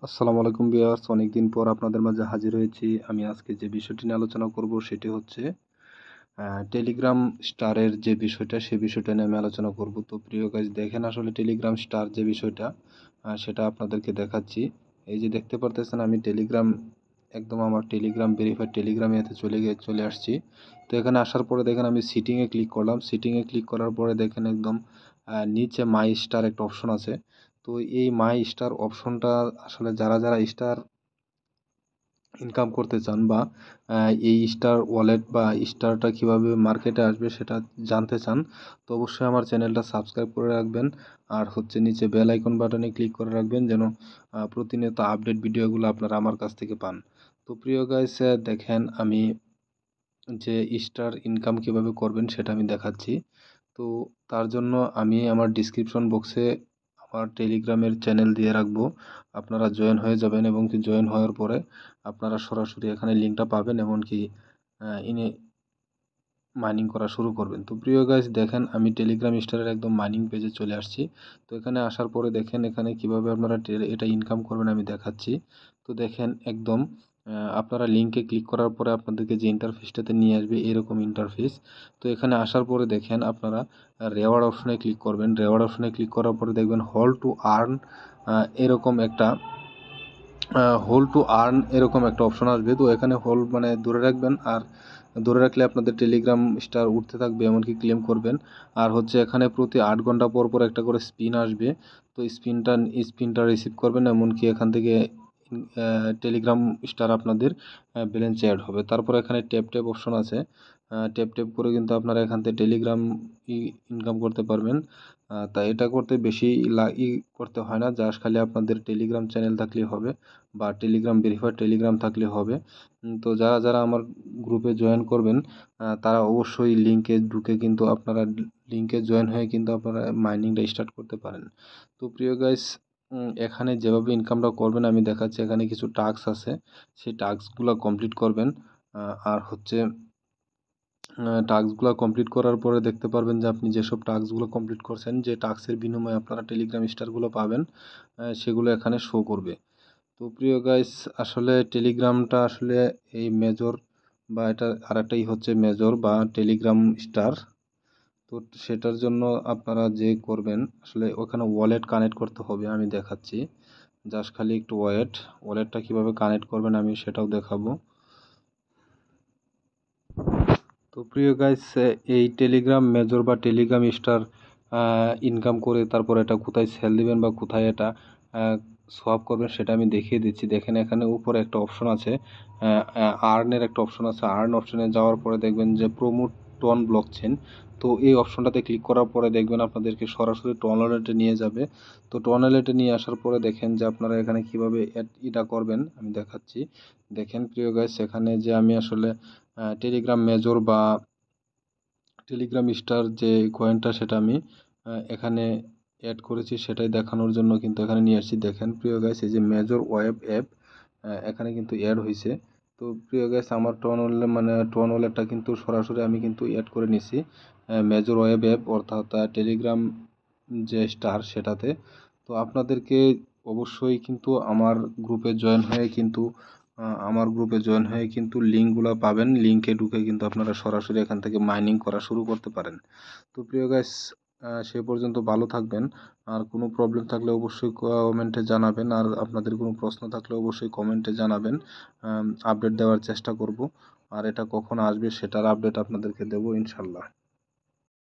আসসালামু আলাইকুম ভিউয়ার্স, অনেকদিন পর আপনাদের মাঝে হাজির হয়েছি। আমি আজকে যে বিষয়টি নিয়ে আলোচনা করব সেটি হচ্ছে টেলিগ্রাম স্টারের যে বিষয়টা, সেই বিষয়টা নিয়ে আমি আলোচনা করব। তো প্রিয় গাইস, দেখেন আসলে টেলিগ্রাম স্টার যে বিষয়টা সেটা আপনাদেরকে দেখাচ্ছি। এই যে দেখতে পারতেছেন, আমি টেলিগ্রাম একদম আমার টেলিগ্রাম ভেরিফাইড টেলিগ্রাম এতে চলে আসছি। তো এখানে আসার পরে দেখেন আমি সিটিংয়ে ক্লিক করলাম। সিটিংয়ে ক্লিক করার পরে দেখেন একদম নিচে মাই স্টার একটা অপশন আছে। তো এই মাই স্টার অপশনটা আসলে যারা যারা স্টার ইনকাম করতে চান বা এই স্টার ওয়ালেট বা স্টারটা কিভাবে মার্কেটে আসবে সেটা জানতে চান, তো অবশ্যই আমার চ্যানেলটা সাবস্ক্রাইব করে রাখবেন। আর হচ্ছে নিচে বেল আইকন বাটনে ক্লিক করে রাখবেন যেন প্রতিনিয়ত আপডেট ভিডিওগুলো আপনারা আমার কাছ থেকে পান। তো প্রিয় গাইস, দেখেন আমি যে স্টার ইনকাম কিভাবে করবেন সেটা আমি দেখাচ্ছি। তো তার জন্য আমি আমার ডিসক্রিপশন বক্সে আমার টেলিগ্রামের চ্যানেল দিয়ে রাখবো। আপনারা জয়েন হয়ে যাবেন এবং কি জয়েন হওয়ার পরে আপনারা সরাসরি এখানে লিঙ্কটা পাবেন, এমনকি ইনি মাইনিং করা শুরু করবেন। তো প্রিয় গাইস, দেখেন আমি টেলিগ্রাম স্টারের একদম মাইনিং পেজে চলে আসছি। তো এখানে আসার পরে দেখেন এখানে কিভাবে আপনারা এটা ইনকাম করবেন আমি দেখাচ্ছি। তো দেখেন একদম আপনারা লিঙ্কে ক্লিক করার পরে আপনাদেরকে যে ইন্টারফেসটাতে নিয়ে আসবে এরকম ইন্টারফেস। তো এখানে আসার পরে দেখেন আপনারা রেওয়ার্ড অপশনে ক্লিক করবেন। রেওয়ার্ড অপশনে ক্লিক করার পরে দেখবেন হল টু আর্ন এরকম একটা এরকম একটা অপশন আসবে। তো এখানে হোল মানে ধরে রাখবেন, আর ধরে রাখলে আপনাদের টেলিগ্রাম স্টার উঠতে থাকবে, এমনকি ক্লেম করবেন। আর হচ্ছে এখানে প্রতি 8 ঘন্টা পর পর একটা করে স্পিন আসবে। তো স্পিনটা রিসিভ করবেন, এমনকি এখান থেকে টেলিগ্রাম স্টার আপনাদের ব্যালেন্সে অ্যাড হবে। তারপর এখানে ট্যাপ অপশন আছে। ট্যাপ করে কিন্তু আপনারা এখান থেকে টেলিগ্রাম ইনকাম করতে পারবেন। তাই এটা করতে বেশি করতে হয় না, জাস্ট খালি আপনাদের টেলিগ্রাম চ্যানেল থাকলেই হবে বা টেলিগ্রাম ভেরিফাইড টেলিগ্রাম থাকলে হবে। তো যারা যারা আমার গ্রুপে জয়েন করবেন তারা অবশ্যই লিঙ্কে ঢুকে কিন্তু আপনারা লিঙ্কে জয়েন হয়ে কিন্তু আপনারা মাইনিংটা স্টার্ট করতে পারেন। তো প্রিয় গাইস, এখানে যেভাবে ইনকামটা করবেন আমি দেখাচ্ছি। এখানে কিছু টাস্ক আছে, সেই টাস্কগুলো কমপ্লিট করবেন। আর হচ্ছে টাস্কগুলো কমপ্লিট করার পরে দেখতে পারবেন যে আপনি যেসব টাস্কগুলো কমপ্লিট করছেন, যে টাস্কের বিনিময়ে আপনারা টেলিগ্রাম স্টারগুলো পাবেন, সেগুলো এখানে শো করবে। তো প্রিয় গাইস, আসলে টেলিগ্রামটা আসলে এই মেজর বা এটা আরেকটাই হচ্ছে মেজর বা টেলিগ্রাম স্টার। তো সেটার জন্য আপনারা যে করবেন আসলে ওখানে ওয়ালেট কানেক্ট করতে হবে, আমি দেখাচ্ছি। জাস্ট খালি একটু ওয়ালেটটা কিভাবে কানেক্ট করবেন আমি সেটাও দেখাবো। তো প্রিয় গাইস, এই টেলিগ্রাম মেজর বা টেলিগ্রাম স্টার ইনকাম করে তারপর এটা কোথায় সেল দিবেন বা কোথায় এটা সোয়াপ করবেন সেটা আমি দেখিয়ে দিচ্ছি। দেখেন এখানে উপরে একটা অপশন আছে, আর্নের একটা অপশন আছে। আর্ন অপশনে যাওয়ার পরে দেখবেন যে প্রমোট টন ব্লকচেন। তো এই অপশনটাতে ক্লিক করার পরে দেখবেন আপনাদেরকে সরাসরি টন ওয়ালেটে নিয়ে যাবে। তো টন ওয়ালেটে নিয়ে আসার পরে দেখেন যে আপনারা এখানে কিভাবে এটা করবেন আমি দেখাচ্ছি। দেখেন প্রিয় গাইস, এখানে যে আমি আসলে টেলিগ্রাম মেজর বা টেলিগ্রাম স্টার যে কয়েনটা সেটা আমি এখানে অ্যাড করেছি, সেটাই দেখানোর জন্য কিন্তু এখানে নিয়ে আসছি। দেখেন প্রিয় গাইস, এই যে মেজর ওয়েব অ্যাপ এখানে কিন্তু অ্যাড হয়েছে। তো প্রিয় গাইস, আমার টন ওয়ালেটটা কিন্তু সরাসরি আমি কিন্তু অ্যাড করে নিছি মেজর ওয়েব অ্যাপ অর্থাৎ টেলিগ্রাম যে স্টার সেটাতে। তো আপনাদেরকে অবশ্যই কিন্তু আমার গ্রুপে জয়েন হয়ে কিন্তু লিঙ্কগুলো পাবেন। লিঙ্কে ঢুকে কিন্তু আপনারা সরাসরি এখান থেকে মাইনিং করা শুরু করতে পারেন। তো প্রিয় গাইস, সে পর্যন্ত ভালো থাকবেন। আর কোনো প্রবলেম থাকলে অবশ্যই কমেন্টে জানাবেন, আর আপনাদের কোনো প্রশ্ন থাকলে অবশ্যই কমেন্টে জানাবেন। আপডেট দেওয়ার চেষ্টা করব, আর এটা কখন আসবে সেটার আপডেট আপনাদেরকে দেবো ইনশাল্লাহ।